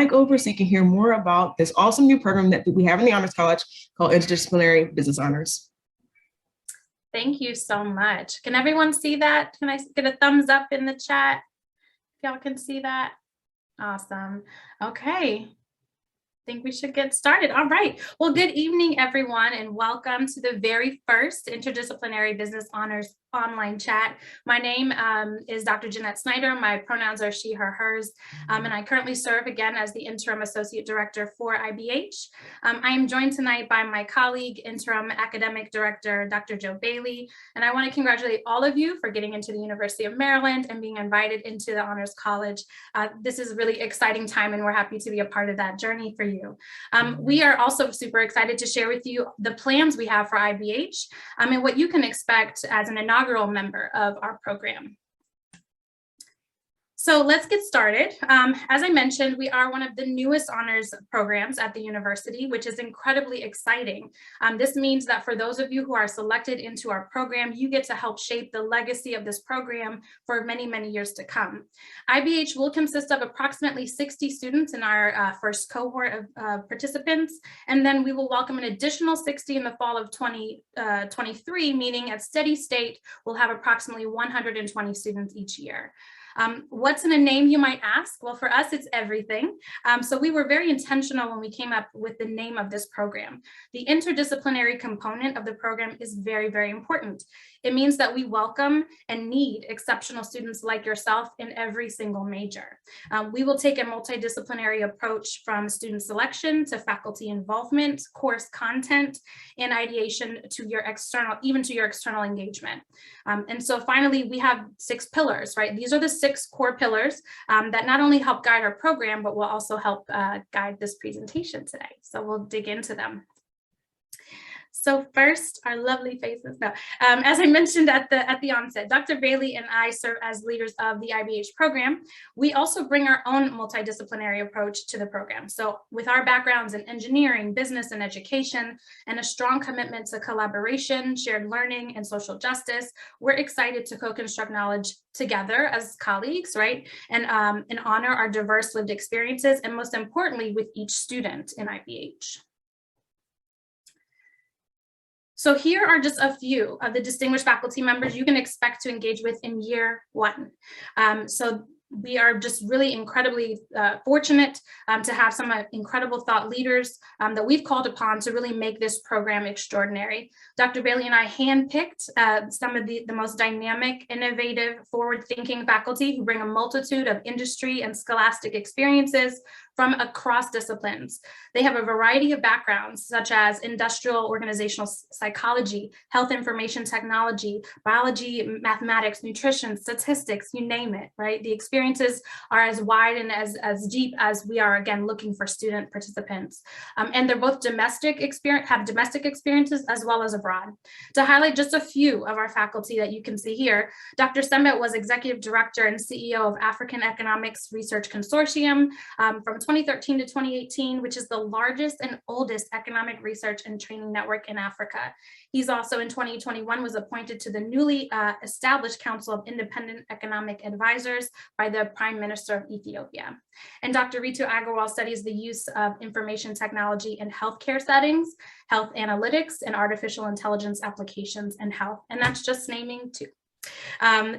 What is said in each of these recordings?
mic over so you can hear more about this awesome new program that we have in the Honors College called Interdisciplinary Business Honors. Thank you so much. Can everyone see that? Can I get a thumbs up in the chat? Y'all can see that? Awesome. Okay. Think we should get started. All right. Well, good evening, everyone, and welcome to the very first Interdisciplinary Business Honors online chat. My name is Dr. Jeanette Snyder. My pronouns are she, her, hers, and I currently serve again as the Interim Associate Director for IBH. I am joined tonight by my colleague, Interim Academic Director, Dr. Joe Bailey, and I want to congratulate all of you for getting into the University of Maryland and being invited into the Honors College. This is a really exciting time, and we're happy to be a part of that journey for you. We are also super excited to share with you the plans we have for IBH and what you can expect as an inaugural member of our program. So let's get started. As I mentioned, we are one of the newest honors programs at the university, which is incredibly exciting. This means that for those of you who are selected into our program, you get to help shape the legacy of this program for many, many years to come. IBH will consist of approximately 60 students in our first cohort of participants, and then we will welcome an additional 60 in the fall of 2023, meaning at steady state, we'll have approximately 120 students each year. What's in a name, you might ask? Well, for us, it's everything. So we were very intentional when we came up with the name of this program. The interdisciplinary component of the program is very, very important. It means that we welcome and need exceptional students like yourself in every single major. We will take a multidisciplinary approach from student selection to faculty involvement, course content, and ideation to your external, even to your external engagement. And so finally, we have 6 pillars, right? These are the 6 core pillars that not only help guide our program, but will also help guide this presentation today. So we'll dig into them. So first, our lovely faces. Now, as I mentioned at the onset, Dr. Bailey and I serve as leaders of the IBH program. We also bring our own multidisciplinary approach to the program. So with our backgrounds in engineering, business, and education, and a strong commitment to collaboration, shared learning, and social justice, we're excited to co-construct knowledge together as colleagues, right? And honor our diverse lived experiences, and most importantly, with each student in IBH. So here are just a few of the distinguished faculty members you can expect to engage with in year 1. So we are just really incredibly fortunate to have some incredible thought leaders that we've called upon to really make this program extraordinary. Dr. Bailey and I handpicked some of the most dynamic, innovative, forward-thinking faculty who bring a multitude of industry and scholastic experiences from across disciplines. They have a variety of backgrounds, such as industrial organizational psychology, health information technology, biology, mathematics, nutrition, statistics, you name it, right? The experiences are as wide and as deep as we are, again, looking for student participants. And they're both have domestic experiences as well as abroad. To highlight just a few of our faculty that you can see here, Dr. Sembet was Executive Director and CEO of African Economics Research Consortium from 2013 to 2018, which is the largest and oldest economic research and training network in Africa. He's also in 2021 was appointed to the newly established Council of Independent Economic Advisors by the Prime Minister of Ethiopia. And Dr. Ritu Agarwal studies the use of information technology in healthcare settings, health analytics, and artificial intelligence applications in health. And that's just naming 2.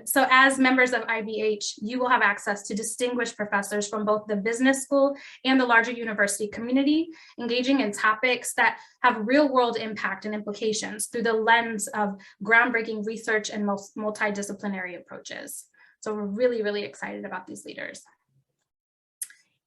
So as members of IBH, you will have access to distinguished professors from both the business school and the larger university community, engaging in topics that have real world impact and implications through the lens of groundbreaking research and multidisciplinary approaches. So we're really, really excited about these leaders.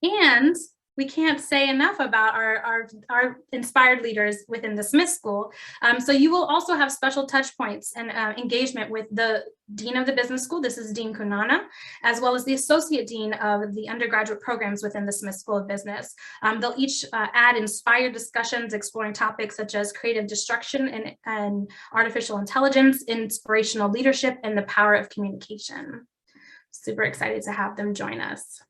And we can't say enough about our inspired leaders within the Smith School. So you will also have special touch points and engagement with the Dean of the Business School, this is Dean Kunana, as well as the Associate Dean of the undergraduate programs within the Smith School of Business. They'll each add inspired discussions exploring topics such as creative destruction and artificial intelligence, inspirational leadership, and the power of communication. Super excited to have them join us.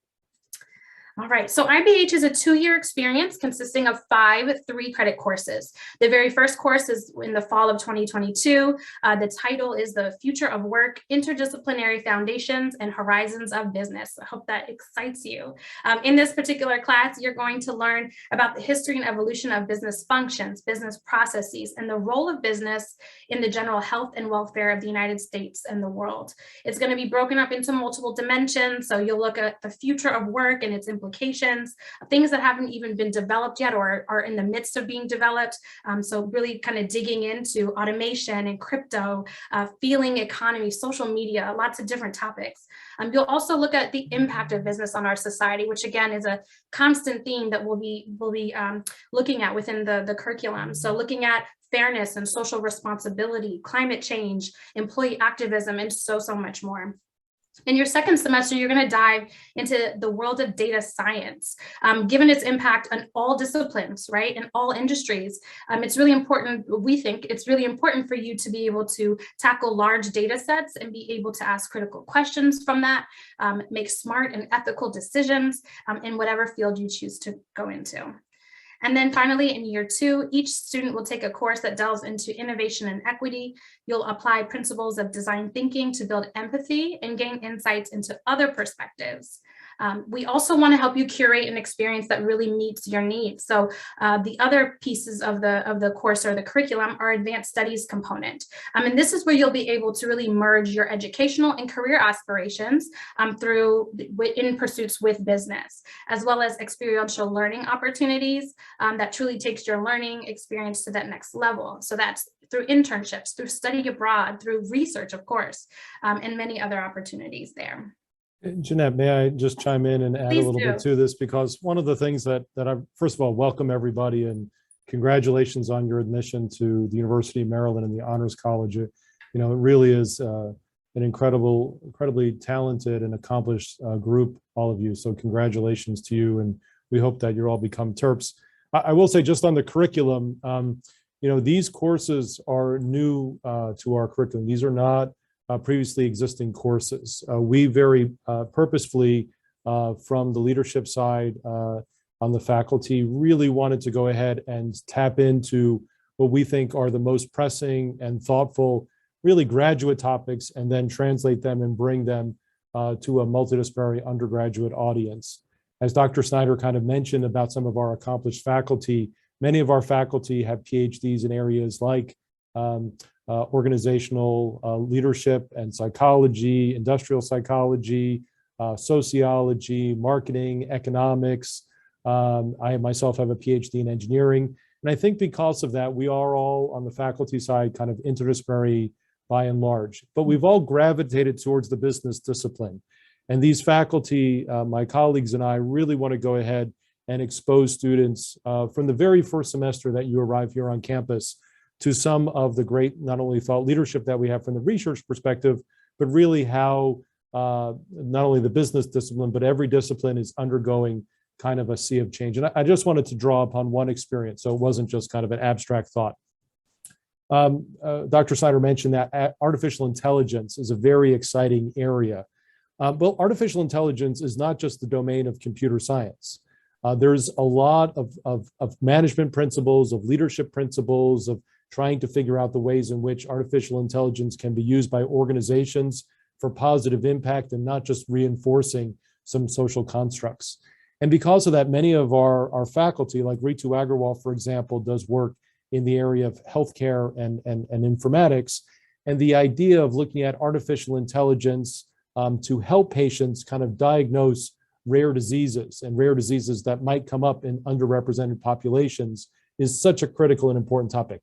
All right, so IBH is a 2-year experience consisting of 5 3-credit courses. The very first course is in the fall of 2022. The title is The Future of Work, Interdisciplinary Foundations and Horizons of Business. I hope that excites you. In this particular class, you're going to learn about the history and evolution of business functions, business processes, and the role of business in the general health and welfare of the United States and the world. It's going to be broken up into multiple dimensions, so you'll look at the future of work and its implications, things that haven't even been developed yet or are in the midst of being developed. So really kind of digging into automation and crypto, feeling economy, social media, lots of different topics. You'll also look at the impact of business on our society, which again is a constant theme that we'll be looking at within the curriculum. So looking at fairness and social responsibility, climate change, employee activism, and so much more. In your second semester, you're going to dive into the world of data science, given its impact on all disciplines, right, in all industries. It's really important, we think, it's really important for you to be able to tackle large data sets and be able to ask critical questions from that, make smart and ethical decisions in whatever field you choose to go into. And then finally, in year 2, each student will take a course that delves into innovation and equity. You'll apply principles of design thinking to build empathy and gain insights into other perspectives. We also want to help you curate an experience that really meets your needs. So the other pieces of the course or the curriculum are advanced studies component. And this is where you'll be able to really merge your educational and career aspirations in pursuits with business, as well as experiential learning opportunities that truly takes your learning experience to that next level. So that's through internships, through study abroad, through research, of course, and many other opportunities there. Jeanette, may I just chime in and add Please a little bit to this? Because one of the things that I, first of all, welcome everybody and congratulations on your admission to the University of Maryland and the Honors College. It really is an incredibly talented and accomplished group, all of you. So congratulations to you. And we hope that you all become Terps. I will say just on the curriculum, these courses are new to our curriculum. These are not previously existing courses. We very purposefully, from the leadership side on the faculty, really wanted to go ahead and tap into what we think are the most pressing and thoughtful, really graduate topics, and then translate them and bring them to a multidisciplinary undergraduate audience. As Dr. Snyder kind of mentioned about some of our accomplished faculty, many of our faculty have PhDs in areas like organizational leadership and psychology, industrial psychology, sociology, marketing, economics. I myself have a PhD in engineering. And I think because of that, we are all on the faculty side kind of interdisciplinary by and large, but we've all gravitated towards the business discipline. And these faculty, my colleagues and I really want to go ahead and expose students from the very first semester that you arrive here on campus to some of the great, not only thought leadership that we have from the research perspective, but really how not only the business discipline, but every discipline is undergoing kind of a sea of change. And I just wanted to draw upon one experience, so it wasn't just kind of an abstract thought. Dr. Snyder mentioned that artificial intelligence is a very exciting area. Well, artificial intelligence is not just the domain of computer science. There's a lot of management principles, of leadership principles, of trying to figure out the ways in which artificial intelligence can be used by organizations for positive impact and not just reinforcing some social constructs. And because of that, many of our faculty, like Ritu Agarwal, for example, does work in the area of healthcare and informatics. And the idea of looking at artificial intelligence to help patients kind of diagnose rare diseases and rare diseases that might come up in underrepresented populations is such a critical and important topic.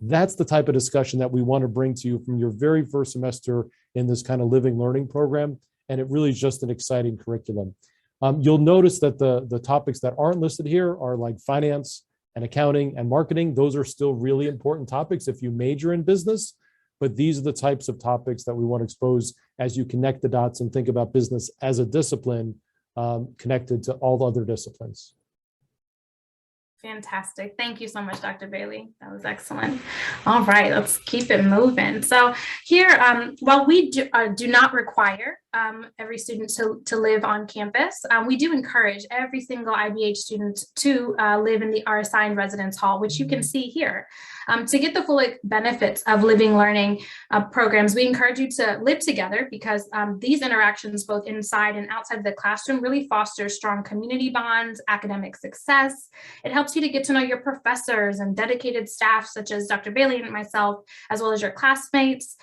That's the type of discussion that we want to bring to you from your very first semester in this kind of living learning program. And it really is just an exciting curriculum. You'll notice that the topics that aren't listed here are like finance and accounting and marketing. Those are still really important topics if you major in business, but these are the types of topics that we want to expose as you connect the dots and think about business as a discipline connected to all other disciplines. Fantastic. Thank you so much, Dr. Bailey. That was excellent. All right, let's keep it moving. So here, while we do not require every student to live on campus, we do encourage every single IBH student to live in the our assigned residence hall, which you can see here. To get the full benefits of living learning programs, we encourage you to live together because these interactions, both inside and outside of the classroom, really foster strong community bonds, academic success. It helps you to get to know your professors and dedicated staff, such as Dr. Bailey and myself, as well as your classmates,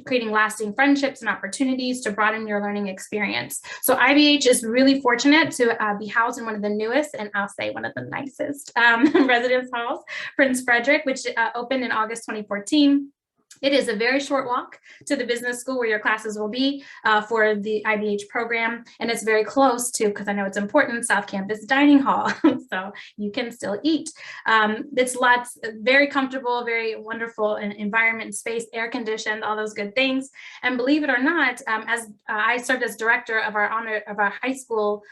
creating lasting friendships and opportunities to broaden your learning experience. So IBH is really fortunate to be housed in one of the newest, and I'll say one of the nicest residence halls, Prince Frederick, which opened in August 2014. It is a very short walk to the business school where your classes will be for the IBH program. And it's very close to, because I know it's important, South Campus Dining Hall. So you can still eat. It's very comfortable, very wonderful environment and space, air conditioned, all those good things. And believe it or not, as I served as director of our high school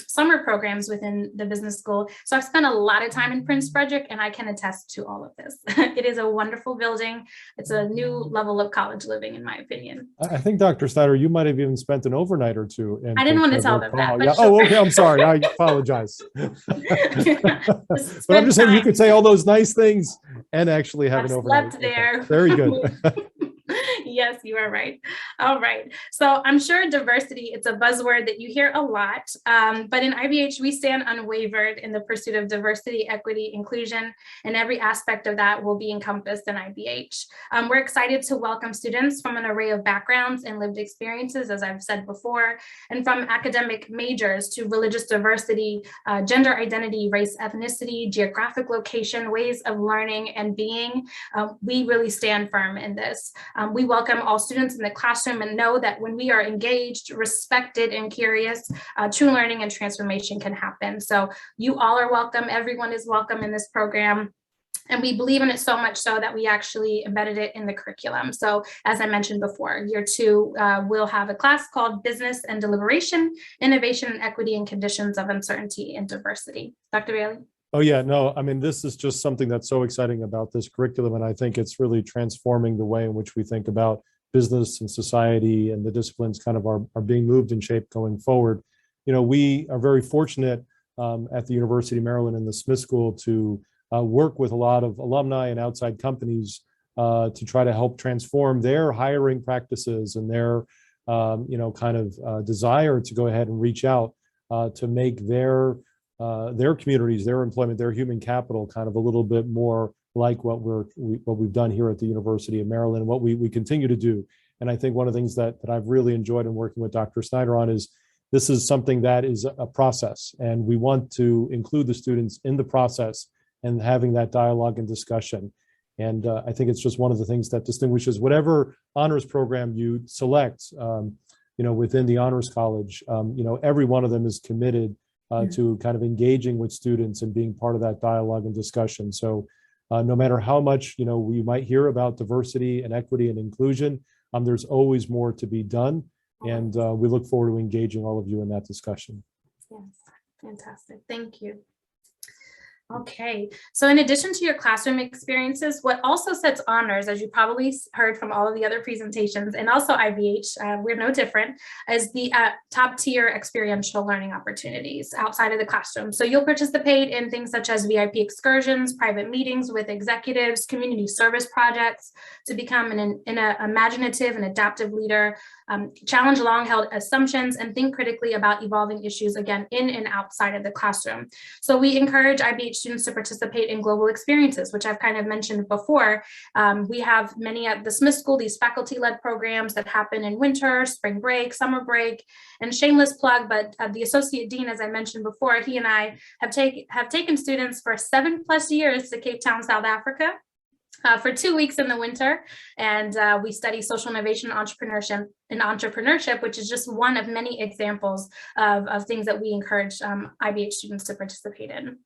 summer programs within the business school. So I've spent a lot of time in Prince Frederick, and I can attest to all of this. It is a wonderful building. It's a new level of college living, in my opinion. I think, Dr. Snyder, you might have even spent an overnight or two. I didn't want to tell them that. Yeah. Sure. Oh, okay. I'm sorry. I apologize. But I'm just saying you could say all those nice things and actually have an overnight. Slept there. Okay. Very good. Yes, you are right. All right. So I'm sure diversity, it's a buzzword that you hear a lot, but in IBH, we stand unwavered in the pursuit of diversity, equity, inclusion, and every aspect of that will be encompassed in IBH. We're excited to welcome students from an array of backgrounds and lived experiences, as I've said before, and from academic majors to religious diversity, gender identity, race, ethnicity, geographic location, ways of learning and being. We really stand firm in this. We welcome all students in the classroom and know that when we are engaged, respected, and curious, true learning and transformation can happen. So you all are welcome. Everyone is welcome in this program. And we believe in it so much so that we actually embedded it in the curriculum. So as I mentioned before, year 2 will have a class called Business and Deliberation, Innovation and Equity in Conditions of Uncertainty and Diversity. Dr. Bailey? Oh, yeah, no, I mean, this is just something that's so exciting about this curriculum. And I think it's really transforming the way in which we think about business and society, and the disciplines kind of are being moved and shaped going forward. You know, we are very fortunate at the University of Maryland and the Smith School to work with a lot of alumni and outside companies to try to help transform their hiring practices and their, kind of desire to go ahead and reach out to make their communities, their employment, their human capital kind of a little bit more like what we've done here at the University of Maryland, and what we continue to do. And I think one of the things that I've really enjoyed in working with Dr. Snyder on is this is something that is a process, and we want to include the students in the process and having that dialogue and discussion. And I think it's just one of the things that distinguishes whatever honors program you select, within the Honors College. Every one of them is committed to kind of engaging with students and being part of that dialogue and discussion. So no matter how much, we might hear about diversity and equity and inclusion, there's always more to be done. And we look forward to engaging all of you in that discussion. Yes, fantastic. Thank you. Okay, so in addition to your classroom experiences, what also sets honors, as you probably heard from all of the other presentations, and also IBH, we're no different, is the top tier experiential learning opportunities outside of the classroom. So you'll participate in things such as VIP excursions, private meetings with executives, community service projects to become an imaginative and adaptive leader, challenge long-held assumptions, and think critically about evolving issues, again, in and outside of the classroom. So we encourage IBH students to participate in global experiences, which I've kind of mentioned before. We have many at the Smith School, these faculty-led programs that happen in winter, spring break, summer break, and shameless plug, but the Associate Dean, as I mentioned before, he and I have taken students for 7+ years to Cape Town, South Africa. For 2 weeks in the winter, and we study social innovation and entrepreneurship, which is just one of many examples of things that we encourage IBH students to participate in.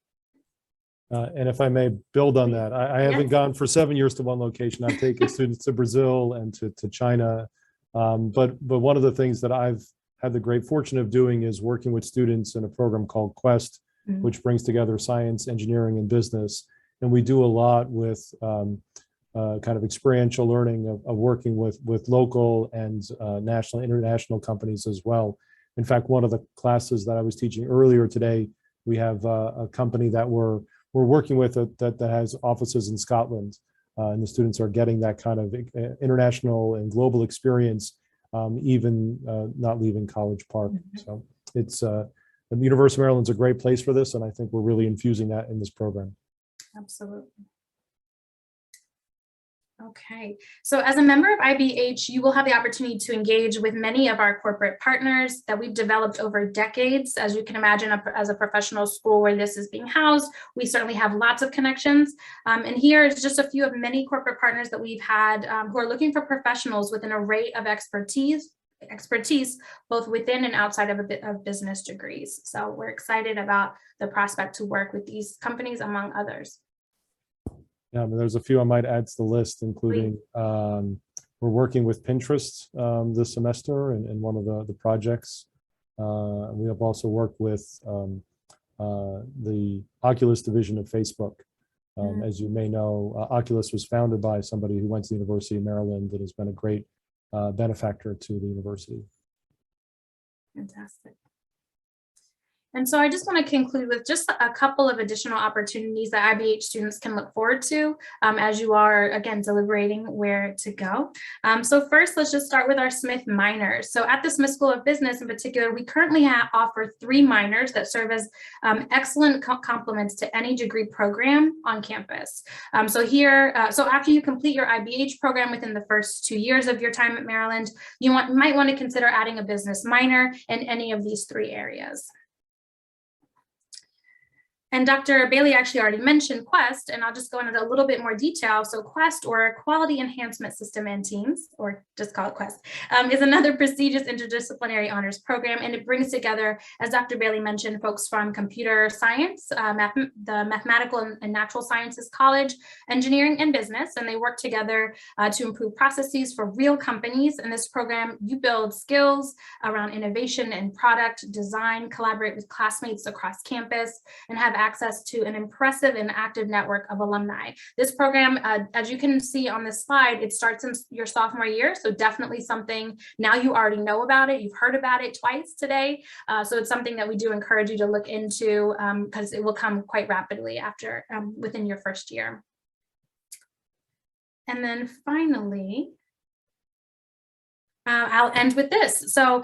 And if I may build on that, I haven't gone for 7 years to one location. I've taken students to Brazil and to China. But one of the things that I've had the great fortune of doing is working with students in a program called Quest Mhm. which brings together science, engineering, and business. And we do a lot with kind of experiential learning of working with local and national, international companies as well. In fact, one of the classes that I was teaching earlier today, we have a company that we're working with that has offices in Scotland, and the students are getting that kind of international and global experience, even not leaving College Park. So it's the University of Maryland's a great place for this, and I think we're really infusing that in this program. Absolutely. Okay, so as a member of IBH, you will have the opportunity to engage with many of our corporate partners that we've developed over decades. As you can imagine, as a professional school where this is being housed, we certainly have lots of connections. And here is just a few of many corporate partners that we've had who are looking for professionals with an array of expertise both within and outside of a bit of business degrees. So we're excited about the prospect to work with these companies, among others. Yeah, I mean, there's a few I might add to the list, including we're working with Pinterest this semester in one of the projects. We have also worked with the Oculus division of Facebook. As you may know, Oculus was founded by somebody who went to the University of Maryland and has been a great benefactor to the university. Fantastic. And so I just want to conclude with just a couple of additional opportunities that IBH students can look forward to as you are, again, deliberating where to go. So first, let's just start with our Smith minors. So at the Smith School of Business in particular, we currently offer 3 minors that serve as excellent complements to any degree program on campus. So after you complete your IBH program within the first 2 years of your time at Maryland, you might want to consider adding a business minor in any of these 3 areas. And Dr. Bailey actually already mentioned Quest, and I'll just go into a little bit more detail. So Quest, or Quality Enhancement System and Teams, or just call it Quest, is another prestigious interdisciplinary honors program, and it brings together, as Dr. Bailey mentioned, folks from computer science, the Mathematical and Natural Sciences College, engineering, and business, and they work together to improve processes for real companies. In this program, you build skills around innovation and product design, collaborate with classmates across campus, and have access to an impressive and active network of alumni. This program, as you can see on this slide, it starts in your sophomore year, so definitely something now you already know about it. You've heard about it twice today, so it's something that we do encourage you to look into because it will come quite rapidly after within your first year. And then finally, I'll end with this. So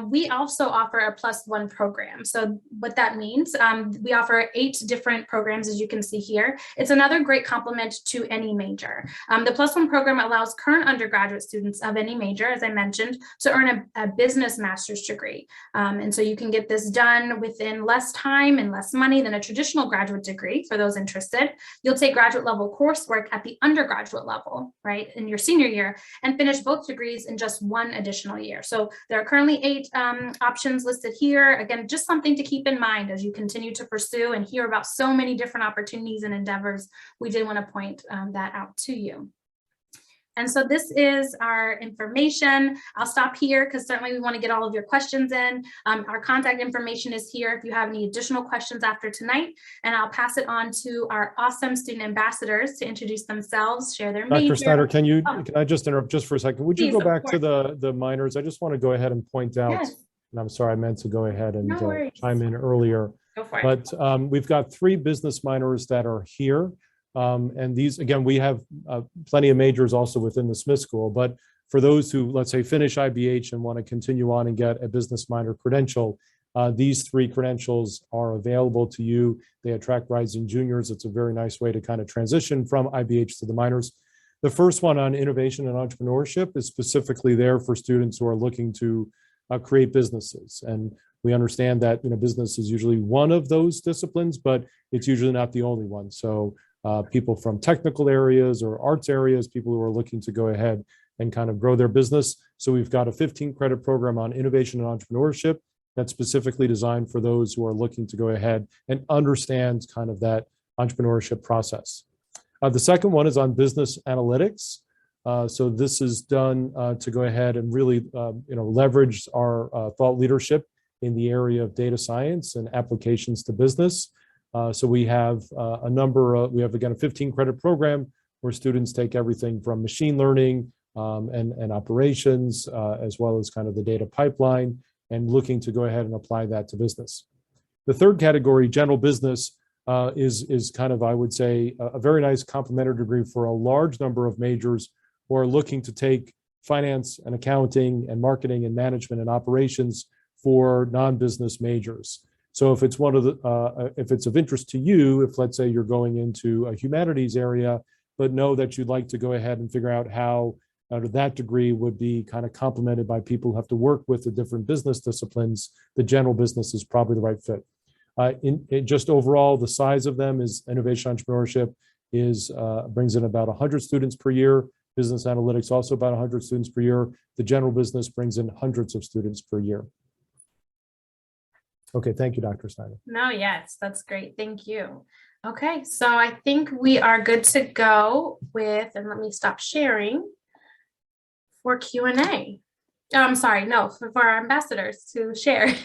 we also offer a +1 program. So what that means, we offer 8 different programs, as you can see here. It's another great complement to any major. The +1 program allows current undergraduate students of any major, as I mentioned, to earn a business master's degree. And so you can get this done within less time and less money than a traditional graduate degree for those interested. You'll take graduate level coursework at the undergraduate level, right, in your senior year, and finish both degrees in just 1 additional year. So there are currently 8 options listed here. Again, just something to keep in mind as you continue to pursue and hear about so many different opportunities and endeavors. We did want to point that out to you. And so this is our information. I'll stop here because certainly we want to get all of your questions in. Our contact information is here if you have any additional questions after tonight, and I'll pass it on to our awesome student ambassadors to introduce themselves, share their major. Dr. Snyder, can I just interrupt just for a second? Would you Please, go back to the minors? I just want to go ahead and point out, yes. and I'm sorry, I meant to go ahead and No chime in earlier. Go for it. But we've got 3 business minors that are here. And these, again, we have plenty of majors also within the Smith School, but for those who, let's say, finish IBH and want to continue on and get a business minor credential, these 3 credentials are available to you. They attract rising juniors. It's a very nice way to kind of transition from IBH to the minors. The first one on innovation and entrepreneurship is specifically there for students who are looking to create businesses. And we understand that, business is usually one of those disciplines, but it's usually not the only one. So people from technical areas or arts areas, people who are looking to go ahead and kind of grow their business. So we've got a 15-credit program on innovation and entrepreneurship that's specifically designed for those who are looking to go ahead and understand kind of that entrepreneurship process. The second one is on business analytics. So this is done to go ahead and really leverage our thought leadership in the area of data science and applications to business. So we have we have again a 15 credit program where students take everything from machine learning and operations, as well as kind of the data pipeline, and looking to go ahead and apply that to business. The third category, general business, is kind of, I would say, a very nice complementary degree for a large number of majors who are looking to take finance and accounting and marketing and management and operations for non-business majors. So if it's if it's of interest to you, if let's say you're going into a humanities area, but know that you'd like to go ahead and figure out how that degree would be kind of complemented by people who have to work with the different business disciplines, the general business is probably the right fit. Just overall, the size of them is innovation entrepreneurship brings in about 100 students per year. Business analytics also about 100 students per year. The general business brings in hundreds of students per year. Okay, thank you, Dr. Snyder. No, yes, that's great. Thank you. Okay, so I think we are good to go with, and let me stop sharing for Q&A. I'm sorry, no, for our ambassadors to share.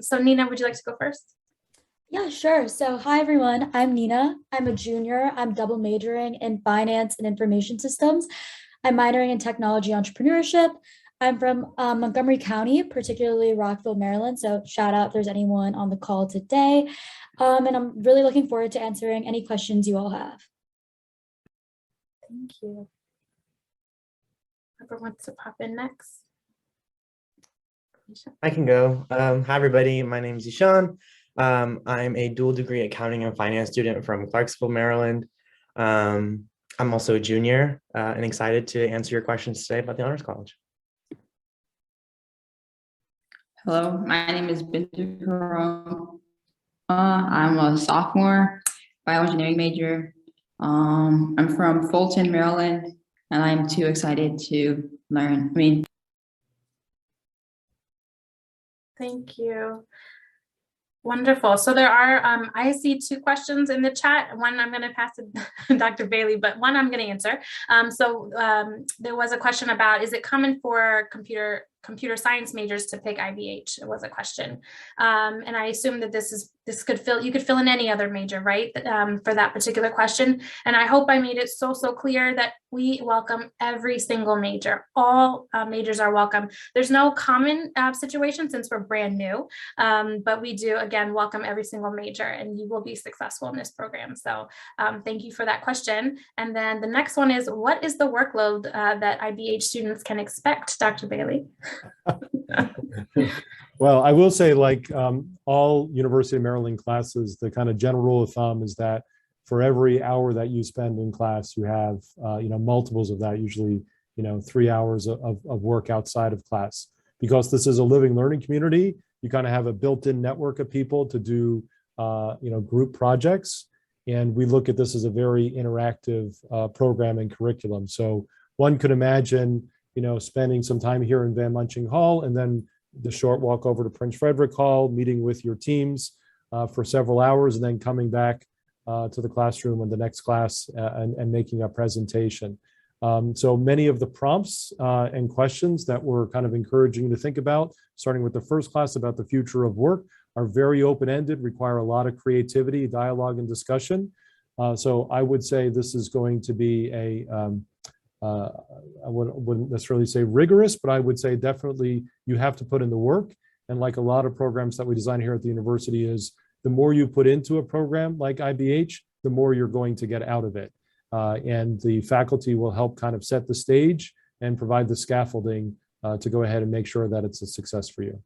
So Nina, would you like to go first? Yeah, sure. So hi, everyone. I'm Nina. I'm a junior. I'm double majoring in finance and information systems. I'm minoring in technology entrepreneurship. I'm from Montgomery County, particularly Rockville, Maryland. So shout out if there's anyone on the call today. And I'm really looking forward to answering any questions you all have. Thank you. Whoever wants to pop in next. I can go. Hi, everybody. My name is Ishan. I'm a dual degree accounting and finance student from Clarksville, Maryland. I'm also a junior and excited to answer your questions today about the Honors College. Hello, my name is Bintu Karam. I'm a sophomore, bioengineering major. I'm from Fulton, Maryland, and I'm too excited to learn. Thank you. Wonderful. So there are, I see two questions in the chat. One I'm going to pass to Dr. Bailey, but one I'm going to answer. There was a question about, is it common for computer science majors to pick IBH? It was a question. And I assume that you could fill in any other major, right? For that particular question. And I hope I made it so clear that we welcome every single major. All majors are welcome. There's no common situation since we're brand new, but we do, again, welcome every single major, and you will be successful in this program. So thank you for that question. And then the next one is, what is the workload that IBH students can expect, Dr. Bailey? Well, I will say, like all University of Maryland classes, the kind of general rule of thumb is that for every hour that you spend in class, you have multiples of that, usually 3 hours of work outside of class. Because this is a living learning community, you kind of have a built-in network of people to do group projects, and we look at this as a very interactive program and curriculum. So one could imagine spending some time here in Van Munching Hall, and then the short walk over to Prince Frederick Hall, meeting with your teams for several hours, and then coming back to the classroom in the next class and making a presentation. So many of the prompts and questions that we're kind of encouraging you to think about, starting with the first class about the future of work, are very open-ended, require a lot of creativity, dialogue, and discussion. So I would say this is going to be I wouldn't necessarily say rigorous, but I would say definitely you have to put in the work. And like a lot of programs that we design here at the university, is the more you put into a program like IBH, the more you're going to get out of it. And the faculty will help kind of set the stage and provide the scaffolding to go ahead and make sure that it's a success for you.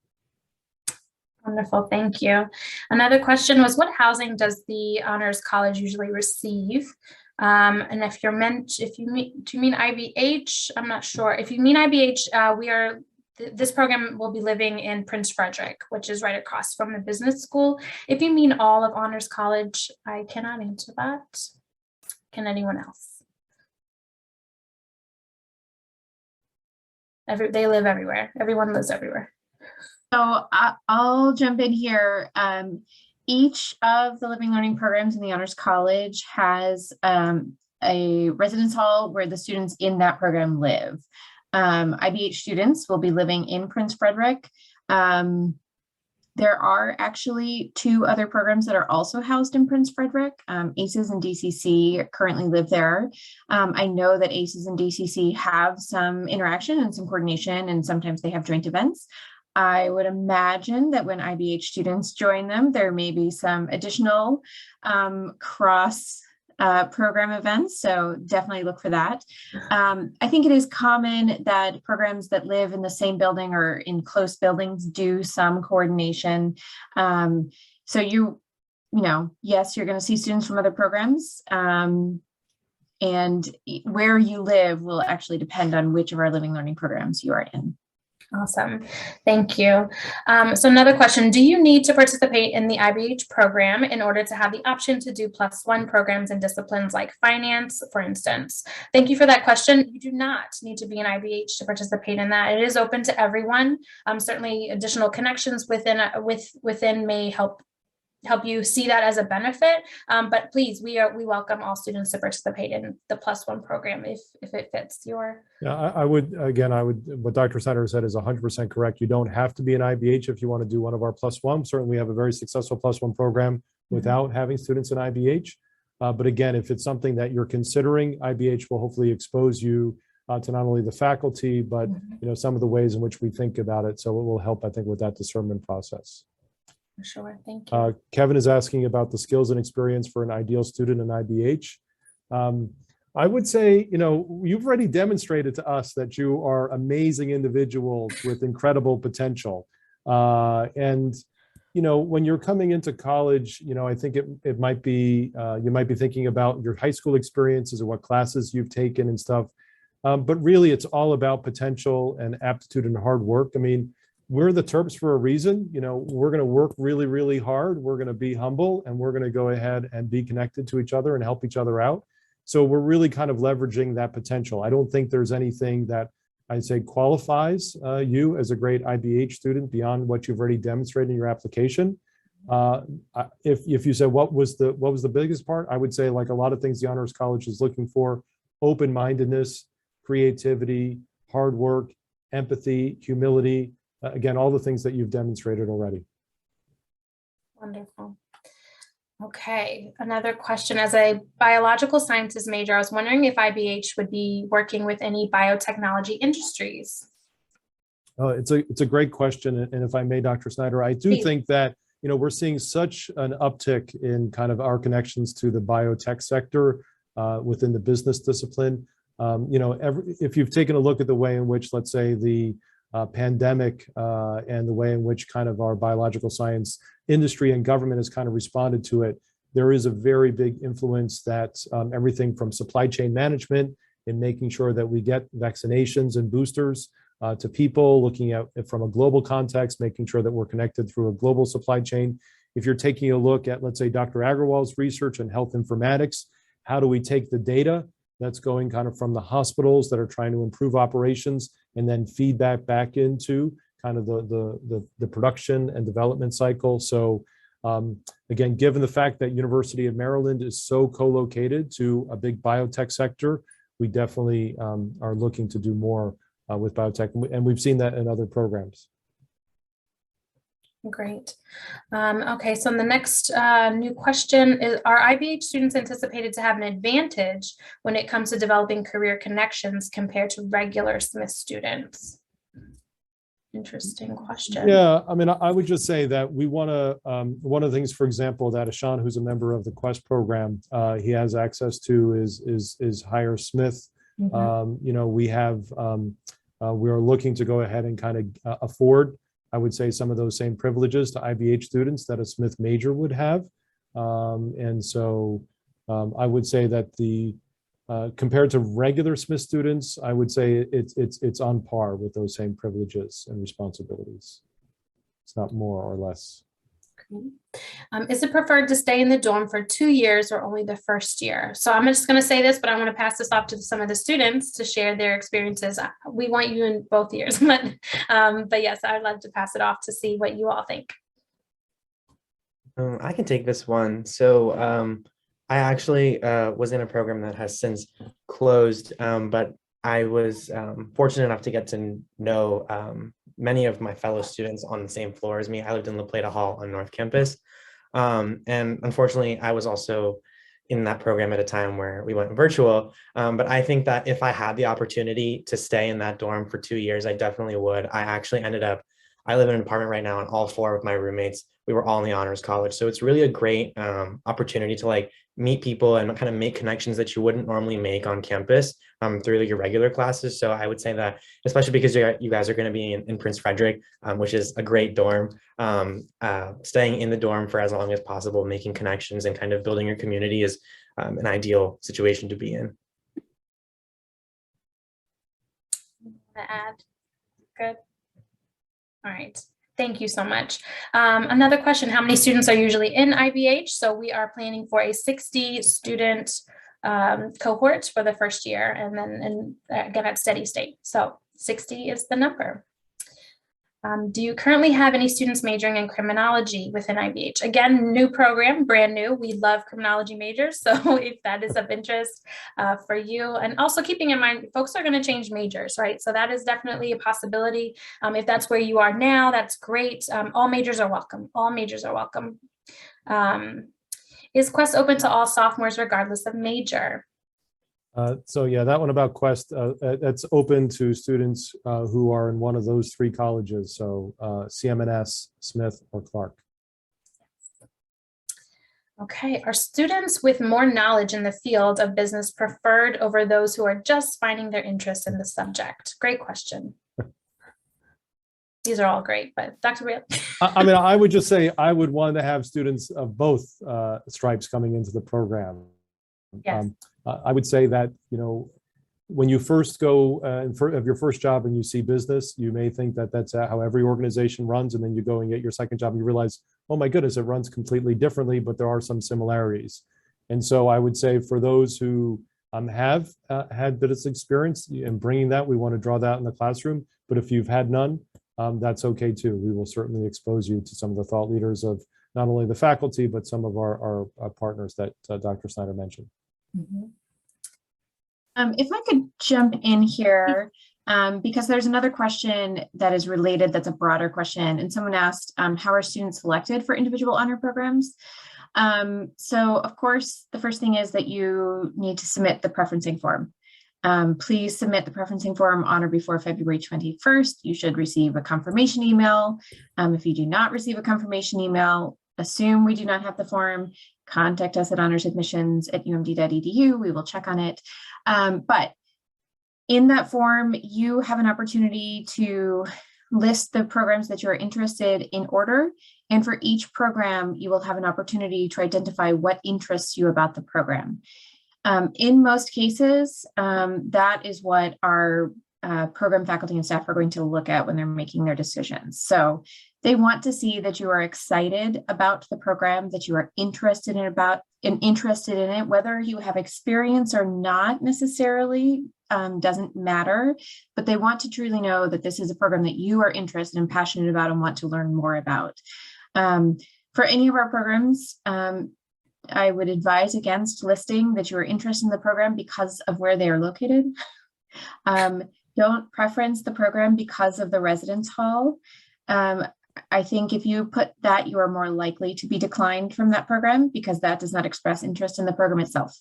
Wonderful, thank you. Another question was, what housing does the Honors College usually receive? And if you mean IBH, I'm not sure. If you mean IBH, this program will be living in Prince Frederick, which is right across from the business school. If you mean all of Honors College, I cannot answer that. Can anyone else? They live everywhere. Everyone lives everywhere. So I'll jump in here. Each of the living learning programs in the Honors College has a residence hall where the students in that program live. IBH students will be living in Prince Frederick. There are actually 2 other programs that are also housed in Prince Frederick. ACES and DCC currently live there. I know that ACES and DCC have some interaction and some coordination, and sometimes they have joint events. I would imagine that when IBH students join them, there may be some additional cross program events, so definitely look for that. I think it is common that programs that live in the same building or in close buildings do some coordination. So you know, yes, you're going to see students from other programs, and where you live will actually depend on which of our living learning programs you are in. Awesome. Thank you. So another question, do you need to participate in the IBH program in order to have the option to do +1 programs in disciplines like finance, for instance? Thank you for that question. You do not need to be in IBH to participate in that. It is open to everyone. Certainly additional connections within may help you see that as a benefit, but please, we welcome all students to participate in the +1 program if it fits your. Yeah, I would, what Dr. Snyder said is 100% correct. You don't have to be an IBH if you want to do one of our +1. Certainly we have a very successful +1 program without having students in IBH. But again, if it's something that you're considering, IBH will hopefully expose you to not only the faculty, but you know, some of the ways in which we think about it. So it will help, I think, with that discernment process. For sure, thank you. Kevin is asking about the skills and experience for an ideal student in IBH. I would say, you know, you've already demonstrated to us that you are amazing individuals with incredible potential. And, you know, when you're coming into college, you know, I think it might be, you might be thinking about your high school experiences or what classes you've taken and stuff. But really, it's all about potential and aptitude and hard work. I mean, we're the Terps for a reason. You know, we're going to work really, really hard. We're going to be humble, and we're going to go ahead and be connected to each other and help each other out. So we're really kind of leveraging that potential. I don't think there's anything that I'd say qualifies you as a great IBH student beyond what you've already demonstrated in your application. If you said what was the biggest part, I would say, like a lot of things the Honors College is looking for: open-mindedness, creativity, hard work, empathy, humility. Again, all the things that you've demonstrated already. Wonderful. Okay, another question. As a biological sciences major, I was wondering if IBH would be working with any biotechnology industries. It's a great question. And if I may, Dr. Snyder, I do think that, you know, we're seeing such an uptick in kind of our connections to the biotech sector within the business discipline. You know, if you've taken a look at the way in which, let's say, the pandemic and the way in which kind of our biological science industry and government has kind of responded to it, there is a very big influence that everything from supply chain management and making sure that we get vaccinations and boosters to people, looking at it from a global context, making sure that we're connected through a global supply chain. If you're taking a look at, let's say, Dr. Agrawal's research in health informatics, how do we take the data that's going kind of from the hospitals that are trying to improve operations and then feed that back into kind of the production and development cycle. So again, given the fact that University of Maryland is so co-located to a big biotech sector, we definitely are looking to do more with biotech, and we've seen that in other programs. Great. Okay, so the next new question is, are IBH students anticipated to have an advantage when it comes to developing career connections compared to regular Smith students? Interesting question. Yeah, I mean, I would just say that we want to, one of the things, for example, that Ashan, who's a member of the Quest program, he has access to is Hire Smith. You know, we have, we're looking to go ahead and kind of afford, I would say, some of those same privileges to IBH students that a Smith major would have. And so I would say that compared to regular Smith students, I would say it's on par with those same privileges and responsibilities. It's not more or less. Is it preferred to stay in the dorm for 2 years or only the first year? So I'm just going to say this, but I want to pass this off to some of the students to share their experiences. We want you in both years, but yes, I'd love to pass it off to see what you all think. I can take this one. So I actually was in a program that has since closed, but I was fortunate enough to get to know many of my fellow students on the same floor as me. I lived in La Plata Hall on North Campus. And unfortunately, I was also in that program at a time where we went virtual. But I think that if I had the opportunity to stay in that dorm for 2 years, I definitely would. I live in an apartment right now, and all 4 of my roommates, we were all in the honors college. So it's really a great opportunity to like meet people and kind of make connections that you wouldn't normally make on campus through your regular classes. So I would say that, especially because you guys are going to be in Prince Frederick, which is a great dorm, staying in the dorm for as long as possible, making connections and kind of building your community is an ideal situation to be in. Add. Good. All right. Thank you so much. Another question, how many students are usually in IBH? So we are planning for a 60 student cohort for the first year, and then again at steady state. So 60 is the number. Do you currently have any students majoring in criminology within IBH? Again, new program, brand new. We love criminology majors. So if that is of interest for you, and also keeping in mind, folks are going to change majors, right? So that is definitely a possibility. If that's where you are now, that's great. All majors are welcome. All majors are welcome. Is Quest open to all sophomores regardless of major? So yeah, that one about Quest, that's open to students who are in one of those 3 colleges. So CMNS, Smith, or Clark. Okay, are students with more knowledge in the field of business preferred over those who are just finding their interest in the subject? Great question. These are all great, but Dr. Real. I mean, I would just say I would want to have students of both stripes coming into the program. Yes. I would say that, you know, when you first go of your first job and you see business, you may think that that's how every organization runs, and then you go and get your second job and you realize, oh my goodness, it runs completely differently, but there are some similarities. And so I would say for those who have had business experience and bringing that, we want to draw that in the classroom. But if you've had none, that's okay too. We will certainly expose you to some of the thought leaders of not only the faculty, but some of our partners that Dr. Snyder mentioned. Mm-hmm. If I could jump in here, because there's another question that is related, that's a broader question. And someone asked, how are students selected for individual honor programs? So of course, the first thing is that you need to submit the preferencing form. Please submit the preferencing form on or before February 21st. You should receive a confirmation email. If you do not receive a confirmation email, assume we do not have the form. Contact us at honorsadmissions@umd.edu. We will check on it. But in that form, you have an opportunity to list the programs that you're interested in order. And for each program, you will have an opportunity to identify what interests you about the program. In most cases, that is what our program faculty and staff are going to look at when they're making their decisions. So they want to see that you are excited about the program, that you are interested in it, whether you have experience or not necessarily doesn't matter, but they want to truly know that this is a program that you are interested and passionate about and want to learn more about. For any of our programs, I would advise against listing that you are interested in the program because of where they are located. Don't preference the program because of the residence hall. I think if you put that, you are more likely to be declined from that program because that does not express interest in the program itself.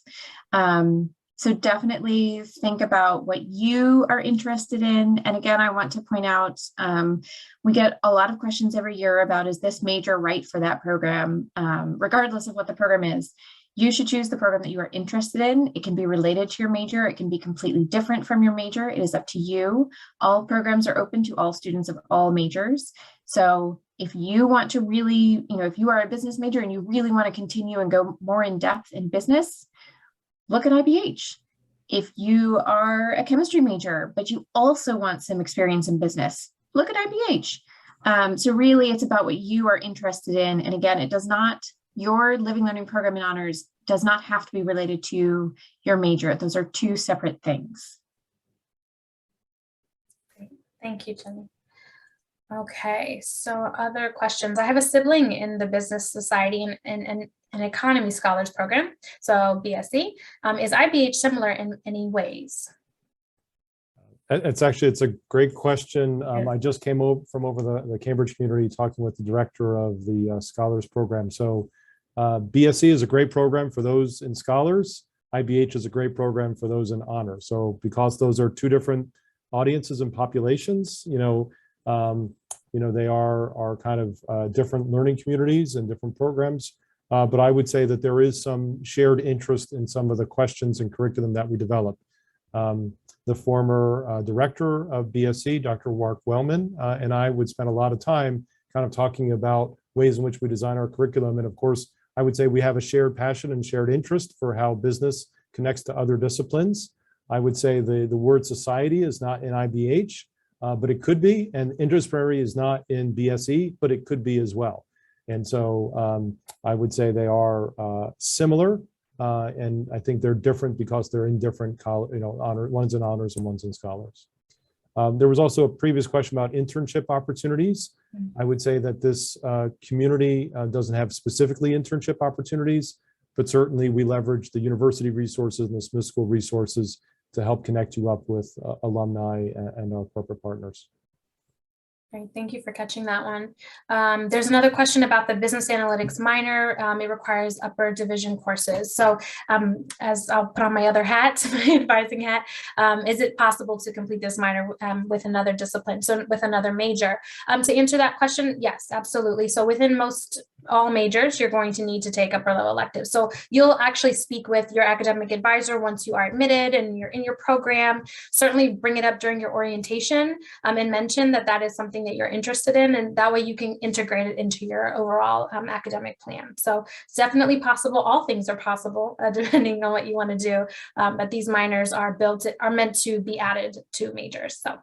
So definitely think about what you are interested in. And again, I want to point out, we get a lot of questions every year about, is this major right for that program? Regardless of what the program is, you should choose the program that you are interested in. It can be related to your major. It can be completely different from your major. It is up to you. All programs are open to all students of all majors. So if you want to really, if you are a business major and you really want to continue and go more in depth in business, look at IBH. If you are a chemistry major, but you also want some experience in business, look at IBH. So really it's about what you are interested in. And again, it does not, your living learning program in honors does not have to be related to your major. Those are two separate things. Great. Thank you, Jenny. Okay, so other questions. I have a sibling in the Business Society and an Economy Scholars Program, so BSc. Is IBH similar in any ways? It's a great question. I just came from over the Cambridge community talking with the director of the Scholars Program. So BSc is a great program for those in Scholars. IBH is a great program for those in Honor. So because those are two different audiences and populations, they are kind of different learning communities and different programs. But I would say that there is some shared interest in some of the questions and curriculum that we develop. The former director of BSc, Dr. Mark Wellman, and I would spend a lot of time kind of talking about ways in which we design our curriculum. And of course, I would say we have a shared passion and shared interest for how business connects to other disciplines. I would say the word society is not in IBH, but it could be, and interdisciplinary is not in BSE, but it could be as well. And so I would say they are similar, and I think they're different because they're in different one's in honors and one's in scholars. There was also a previous question about internship opportunities. I would say that this community doesn't have specifically internship opportunities, but certainly we leverage the university resources and the Smith School resources to help connect you up with alumni and our corporate partners. Great, thank you for catching that one. There's another question about the business analytics minor. It requires upper division courses. So as I'll put on my other hat, my advising hat, is it possible to complete this minor with another discipline, so with another major? To answer that question, yes, absolutely. So within all majors, you're going to need to take upper level electives. So you'll actually speak with your academic advisor once you are admitted and you're in your program. Certainly bring it up during your orientation and mention that that is something that you're interested in, and that way you can integrate it into your overall academic plan. So it's definitely possible. All things are possible depending on what you want to do, but these minors are meant to be added to majors. So.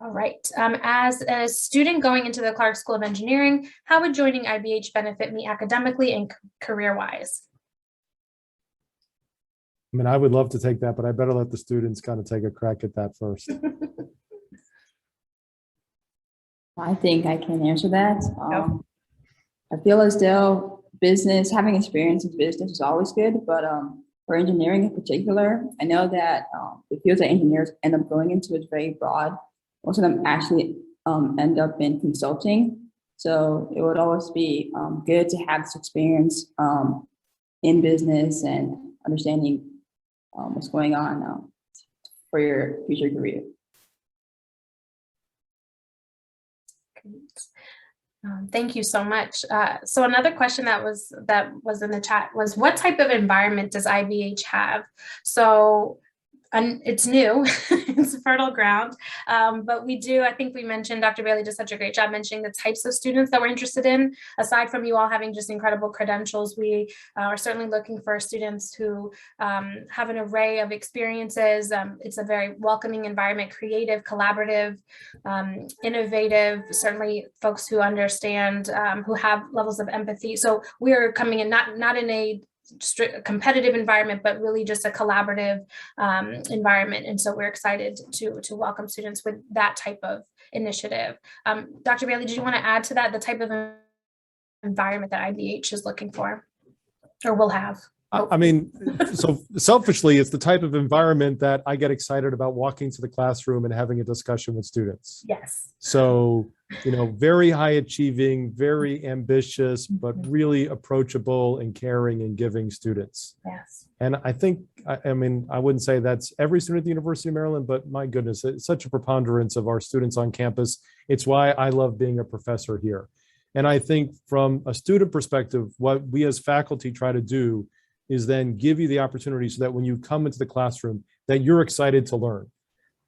All right. As a student going into the Clark School of Engineering, how would joining IBH benefit me academically and career-wise? I mean, I would love to take that, but I better let the students kind of take a crack at that first. I think I can answer that. I feel as though having experience in business is always good, but for engineering in particular, I know that the fields that engineers end up going into is very broad. Most of them actually end up in consulting. So it would always be good to have this experience in business and understanding what's going on for your future career. Thank you so much. So another question that was in the chat was, what type of environment does IBH have? So it's new, it's fertile ground, but we do, I think we mentioned, Dr. Bailey did such a great job mentioning the types of students that we're interested in. Aside from you all having just incredible credentials, we are certainly looking for students who have an array of experiences. It's a very welcoming environment, creative, collaborative, innovative, certainly folks who understand, who have levels of empathy. So we're coming in not in a strict competitive environment, but really just a collaborative environment. And so we're excited to welcome students with that type of initiative. Dr. Bailey, did you want to add to that, the type of environment that IBH is looking for or will have? I mean, so selfishly, it's the type of environment that I get excited about walking to the classroom and having a discussion with students. Yes. So, very high achieving, very ambitious, but really approachable and caring and giving students. Yes. And I think, I mean, I wouldn't say that's every student at the University of Maryland, but my goodness, it's such a preponderance of our students on campus. It's why I love being a professor here. And I think from a student perspective, what we as faculty try to do is then give you the opportunity so that when you come into the classroom, that you're excited to learn.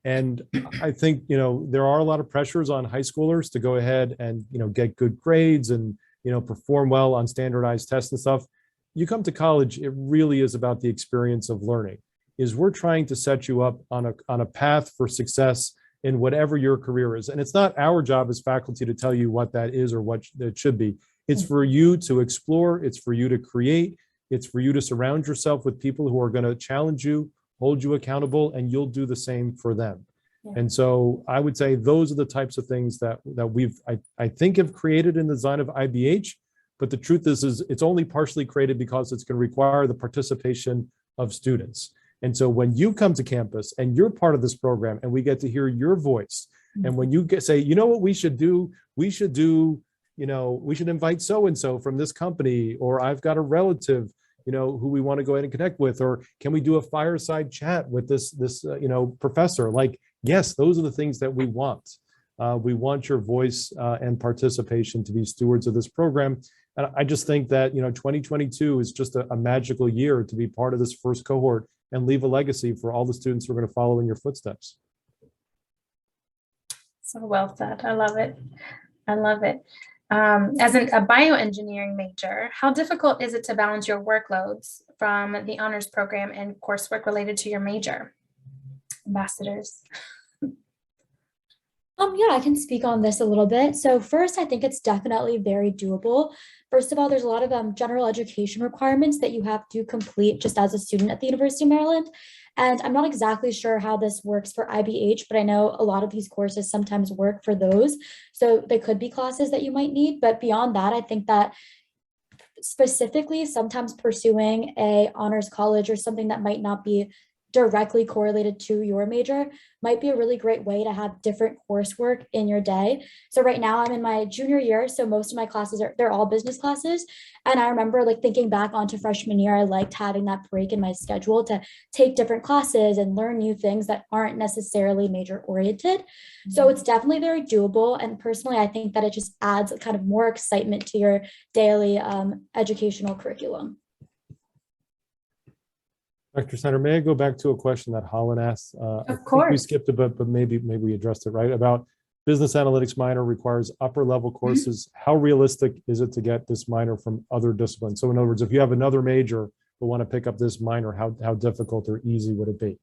And I think, there are a lot of pressures on high schoolers to go ahead and, get good grades and, perform well on standardized tests and stuff. You come to college, it really is about the experience of learning. We're trying to set you up on a path for success in whatever your career is. And it's not our job as faculty to tell you what that is or what it should be. It's for you to explore, it's for you to create, it's for you to surround yourself with people who are going to challenge you, hold you accountable, and you'll do the same for them. Yeah. And so I would say those are the types of things that we've, I think, have created in the design of IBH. But the truth is it's only partially created because it's going to require the participation of students. And so when you come to campus and you're part of this program and we get to hear your voice, and when you say, you know what we should do, we should invite so-and-so from this company, or I've got a relative, who we want to go ahead and connect with, or can we do a fireside chat with this professor? Like, yes, those are the things that we want. We want your voice and participation to be stewards of this program. And I just think that, 2022 is just a magical year to be part of this first cohort and leave a legacy for all the students who are going to follow in your footsteps. So well said. I love it. I love it. As a bioengineering major, how difficult is it to balance your workloads from the honors program and coursework related to your major? Ambassadors. Yeah, I can speak on this a little bit. So first, I think it's definitely very doable. First of all, there's a lot of general education requirements that you have to complete just as a student at the University of Maryland. And I'm not exactly sure how this works for IBH, but I know a lot of these courses sometimes work for those. So they could be classes that you might need. But beyond that, I think that specifically sometimes pursuing a honors college or something that might not be directly correlated to your major might be a really great way to have different coursework in your day. So right now I'm in my junior year, so most of my classes they're all business classes. And I remember like thinking back onto freshman year, I liked having that break in my schedule to take different classes and learn new things that aren't necessarily major oriented. So it's definitely very doable. And personally, I think that it just adds kind of more excitement to your daily educational curriculum. Dr. Snyder, may I go back to a question that Holland asked? Of course. We skipped a bit, but maybe we addressed it, right? About business analytics minor requires upper level courses. How realistic is it to get this minor from other disciplines? So in other words, if you have another major but want to pick up this minor, how difficult or easy would it be?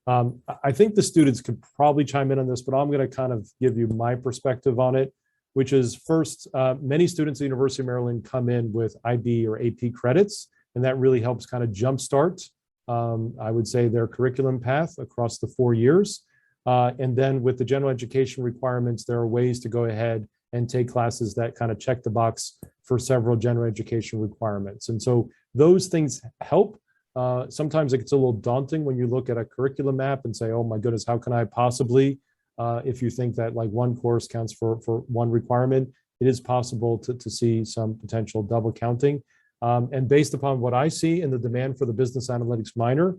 I think the students could probably chime in on this, but I'm going to kind of give you my perspective on it, which is first, many students at the University of Maryland come in with IB or AP credits, and that really helps kind of jumpstart I would say their curriculum path across the 4 years. And then with the general education requirements, there are ways to go ahead and take classes that kind of check the box for several general education requirements. And so those things help. Sometimes it gets a little daunting when you look at a curriculum map and say, oh my goodness, how can I possibly, if you think that like one course counts for one requirement, it is possible to see some potential double counting. And based upon what I see in the demand for the business analytics minor,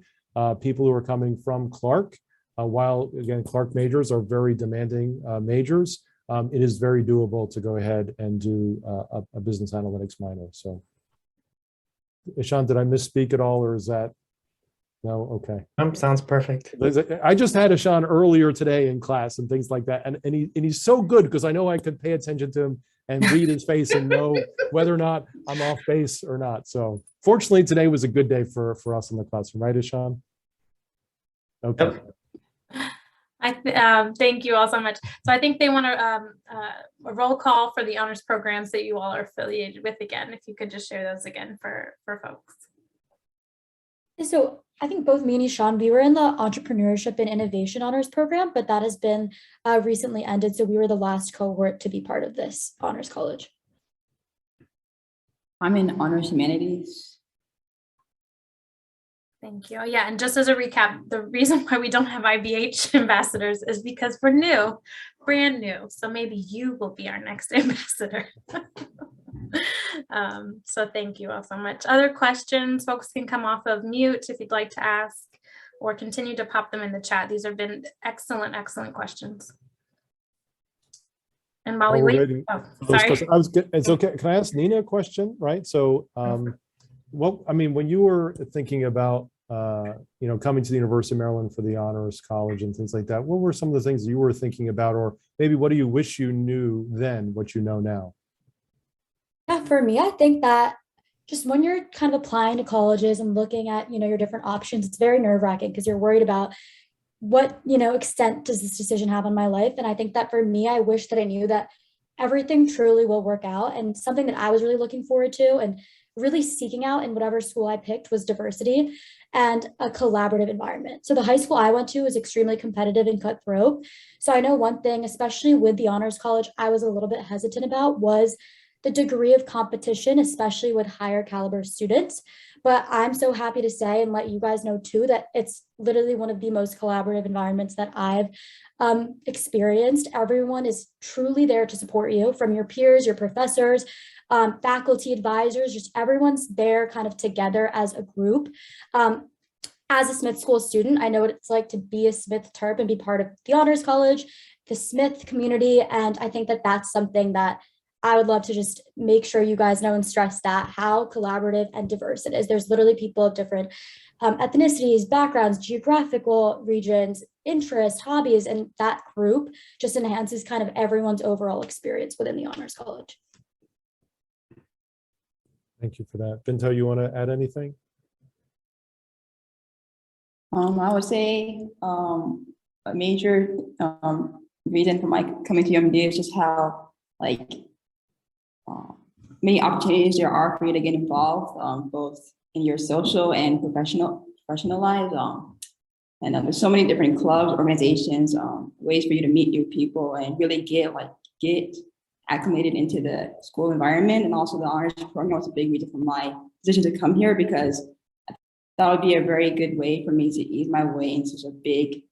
people who are coming from Clark, while again, Clark majors are very demanding majors, it is very doable to go ahead and do a business analytics minor. So, Ishan, did I misspeak at all, or is that, no? Okay. Sounds perfect. I just had Ishan earlier today in class and things like that. And he's so good because I know I could pay attention to him and read his face and know whether or not I'm off base or not. So fortunately, today was a good day for us in the classroom, right, Ishan? Okay. Yep. Thank you all so much. So I think they want a roll call for the honors programs that you all are affiliated with again. If you could just share those again for folks. So I think both me and Ishan, we were in the Entrepreneurship and Innovation Honors Program, but that has been recently ended. So we were the last cohort to be part of this honors college. I'm in Honors Humanities. Thank you. Yeah, and just as a recap, the reason why we don't have IBH ambassadors is because we're new, brand new. So maybe you will be our next ambassador. So thank you all so much. Other questions, folks can come off of mute if you'd like to ask, or continue to pop them in the chat. These have been excellent, excellent questions. And while we wait, sorry. It's okay. Can I ask Nina a question? Right. So, when you were thinking about, coming to the University of Maryland for the honors college and things like that, what were some of the things you were thinking about, or maybe what do you wish you knew then, what you know now? Yeah, for me, I think that just when you're kind of applying to colleges and looking at, your different options, it's very nerve-wracking because you're worried about what, extent does this decision have on my life? And I think that for me, I wish that I knew that everything truly will work out. And something that I was really looking forward to and really seeking out in whatever school I picked was diversity and a collaborative environment. So the high school I went to was extremely competitive and cutthroat. So I know one thing, especially with the honors college, I was a little bit hesitant about was the degree of competition, especially with higher caliber students. But I'm so happy to say and let you guys know too that it's literally one of the most collaborative environments that I've experienced. Everyone is truly there to support you, from your peers, your professors, faculty, advisors, just everyone's there kind of together as a group. As a Smith School student, I know what it's like to be a Smith Terp and be part of the Honors College, the Smith community. And I think that that's something that I would love to just make sure you guys know and stress, that how collaborative and diverse it is. There's literally people of different ethnicities, backgrounds, geographical regions, interests, hobbies, and that group just enhances kind of everyone's overall experience within the Honors College. Thank you for that. Binto, you want to add anything? I would say a major reason for my coming to UMD is just how like many opportunities there are for you to get involved, both in your social and professional lives. And there's so many different clubs, organizations, ways for you to meet new people and really get acclimated into the school environment. And also the honors program was a big reason for my decision to come here, because that would be a very good way for me to ease my way into such a big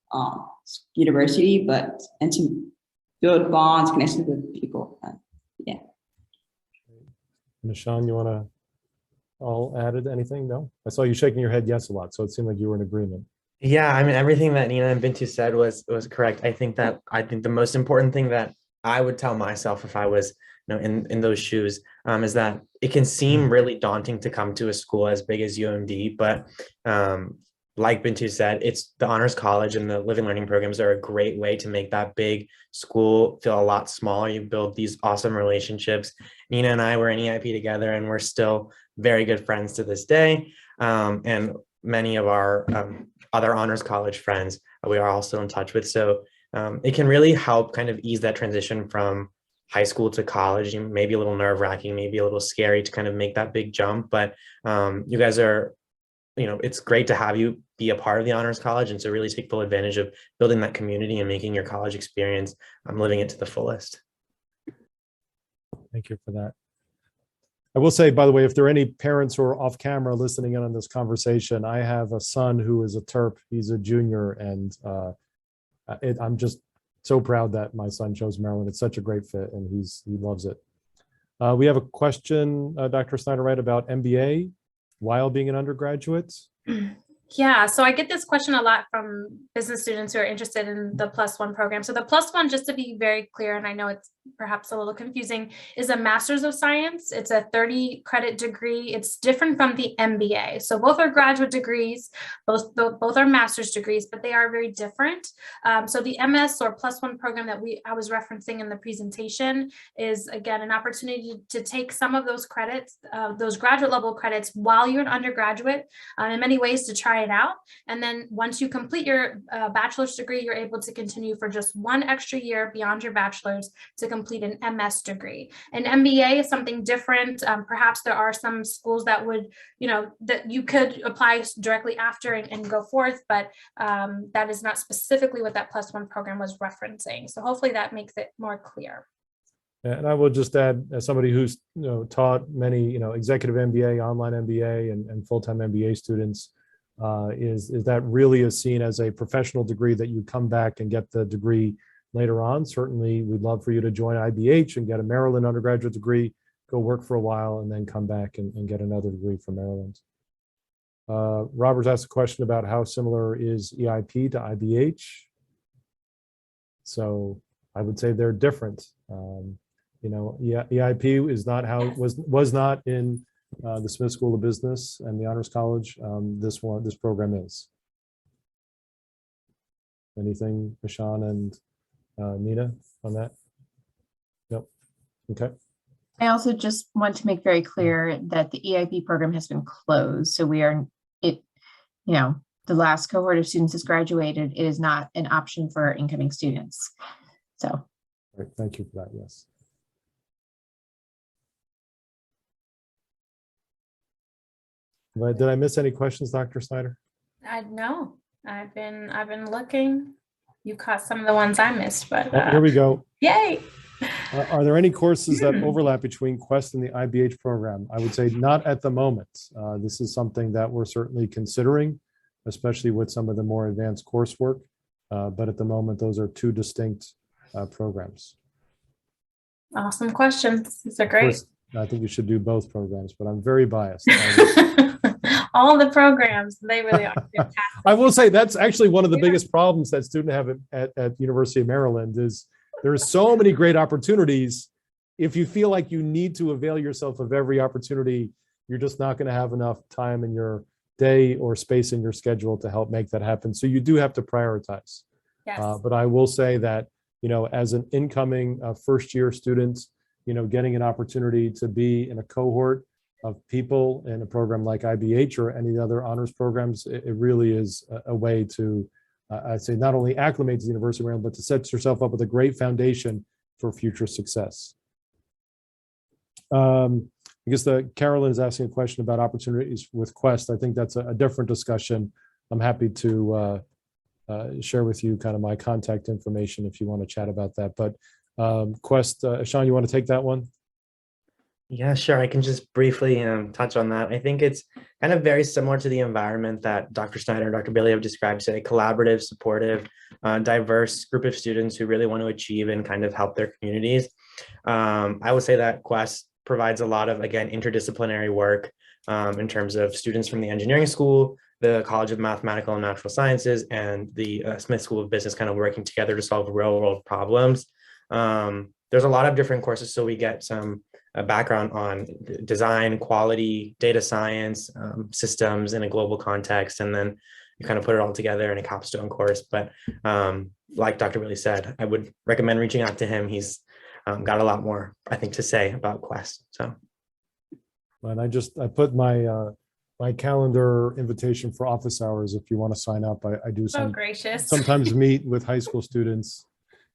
university, and to build bonds, connections with people. Yeah. Nishan, you want to all added anything? No? I saw you shaking your head yes a lot, so it seemed like you were in agreement. Yeah, I mean, everything that Nina and Bintu said was correct. I think the most important thing that I would tell myself if I was in those shoes is that it can seem really daunting to come to a school as big as UMD, but like Bintu said, it's the Honors College and the Living Learning programs are a great way to make that big school feel a lot smaller. You build these awesome relationships. Nina and I were in EIP together, and we're still very good friends to this day. And many of our other Honors College friends we are also in touch with. So it can really help kind of ease that transition from high school to college. Maybe a little nerve-wracking, maybe a little scary to kind of make that big jump, but you guys are, it's great to have you be a part of the Honors College and to really take full advantage of building that community and making your college experience, living it to the fullest. Thank you for that. I will say, by the way, if there are any parents who are off camera listening in on this conversation, I have a son who is a Terp. He's a junior, and I'm just so proud that my son chose Maryland. It's such a great fit, and he loves it. We have a question, Dr. Snyder, right, about MBA while being an undergraduate. Yeah, so I get this question a lot from business students who are interested in the +1 program. So the +1, just to be very clear, and I know it's perhaps a little confusing, is a Master's of Science. It's a 30-credit degree. It's different from the MBA. So both are graduate degrees, both are master's degrees, but they are very different. So the MS or +1 program that I was referencing in the presentation is, again, an opportunity to take some of those credits, those graduate level credits while you're an undergraduate, in many ways to try it out. And then once you complete your bachelor's degree, you're able to continue for just one extra year beyond your bachelor's to complete an MS degree. An MBA is something different. Perhaps there are some schools that would, that you could apply directly after and go forth, but that is not specifically what that +1 program was referencing. So hopefully that makes it more clear. And I will just add, as somebody who's taught many executive MBA, online MBA, and full-time MBA students, is that really is seen as a professional degree that you come back and get the degree later on. Certainly, we'd love for you to join IBH and get a Maryland undergraduate degree, go work for a while, and then come back and get another degree from Maryland. Robert asked a question about how similar is EIP to IBH. So I would say they're different. EIP is not how was not in the Smith School of Business and the Honors College. This program is. Anything, Nishan and Nina, on that? Nope. Okay. I also just want to make very clear that the EIP program has been closed. So the last cohort of students has graduated. It is not an option for incoming students. So. Right, thank you for that, yes. Did I miss any questions, Dr. Snyder? No, I've been looking. You caught some of the ones I missed, but here we go. Yay! Are there any courses that overlap between Quest and the IBH program? I would say not at the moment. This is something that we're certainly considering, especially with some of the more advanced coursework. But at the moment, those are two distinct programs. Awesome questions. These are Of great. course, I think you should do both programs, but I'm very biased. All the programs, they really are fantastic. I will say that's actually one of the biggest problems that students have at University of Maryland is there's so many great opportunities. If you feel like you need to avail yourself of every opportunity, you're just not going to have enough time in your day or space in your schedule to help make that happen. So you do have to prioritize. Yes. But I will say that, as an incoming first year student, getting an opportunity to be in a cohort of people in a program like IBH or any other honors programs, it really is a way to, I'd say, not only acclimate to the University of Maryland, but to set yourself up with a great foundation for future success. I guess Carolyn is asking a question about opportunities with Quest. I think that's a different discussion. I'm happy to share with you kind of my contact information if you want to chat about that. But Quest, Sean, you want to take that one? Yeah, sure. I can just briefly touch on that. I think it's kind of very similar to the environment that Dr. Snyder and Dr. Bailey have described, so a collaborative, supportive, diverse group of students who really want to achieve and kind of help their communities. I would say that Quest provides a lot of, again, interdisciplinary work in terms of students from the engineering school, the College of Mathematical and Natural Sciences, and the Smith School of Business kind of working together to solve real world problems. There's a lot of different courses, so we get some background on design, quality, data science, systems in a global context, and then you kind of put it all together in a capstone course. But like Dr. Bailey said, I would recommend reaching out to him. He's got a lot more, I think, to say about Quest. So, and I put my my calendar invitation for office hours. If you want to sign up, I do sometimes meet with high school students.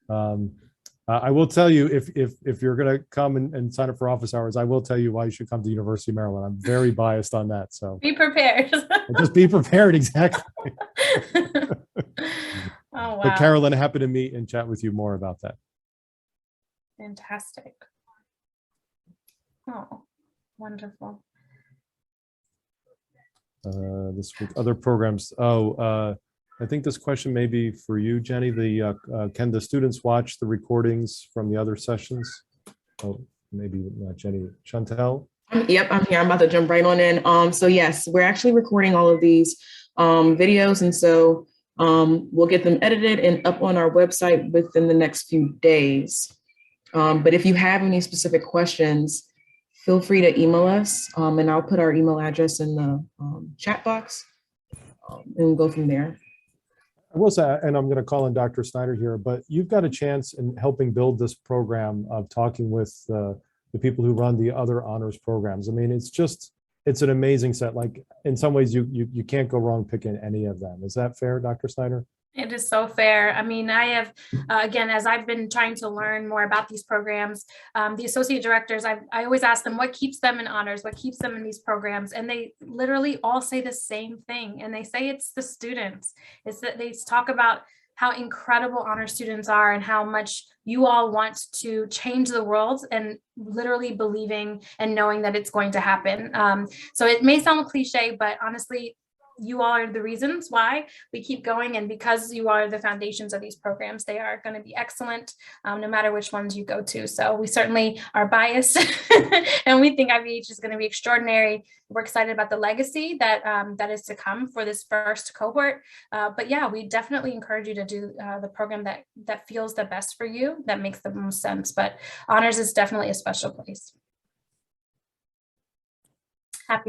I will tell you, if you're going to come and sign up for office hours, I will tell you why you should come to University of Maryland. I'm very biased on that. So be prepared. Just be prepared. Exactly. Oh, wow. But Carolyn, happy to meet and chat with you more about that. Fantastic. Oh, wonderful. This week, other programs. I think this question may be for you, Jenny. Can the students watch the recordings from the other sessions? Oh, maybe not Jenny. Chantel? Yep, I'm here. I'm about to jump right on in. So yes, we're actually recording all of these videos. And so we'll get them edited and up on our website within the next few days. But if you have any specific questions, feel free to email us, and I'll put our email address in the chat box, and we'll go from there. I will say, and I'm going to call in Dr. Snyder here, but you've got a chance in helping build this program of talking with the people who run the other honors programs. I mean, it's an amazing set. Like in some ways, you can't go wrong picking any of them. Is that fair, Dr. Snyder? It is so fair. I mean, I have, again, as I've been trying to learn more about these programs, the associate directors, I always ask them what keeps them in honors, what keeps them in these programs. And they literally all say the same thing. And they say it's the students. It's that they talk about how incredible honor students are and how much you all want to change the world, and literally believing and knowing that it's going to happen. So it may sound cliche, but honestly, you all are the reasons why we keep going. And because you are the foundations of these programs, they are going to be excellent, no matter which ones you go to. So we certainly are biased and we think IBH is going to be extraordinary. We're excited about the legacy that is to come for this first cohort. But yeah, we definitely encourage you to do the program that feels the best for you, that makes the most sense. But honors is definitely a special place. Happy to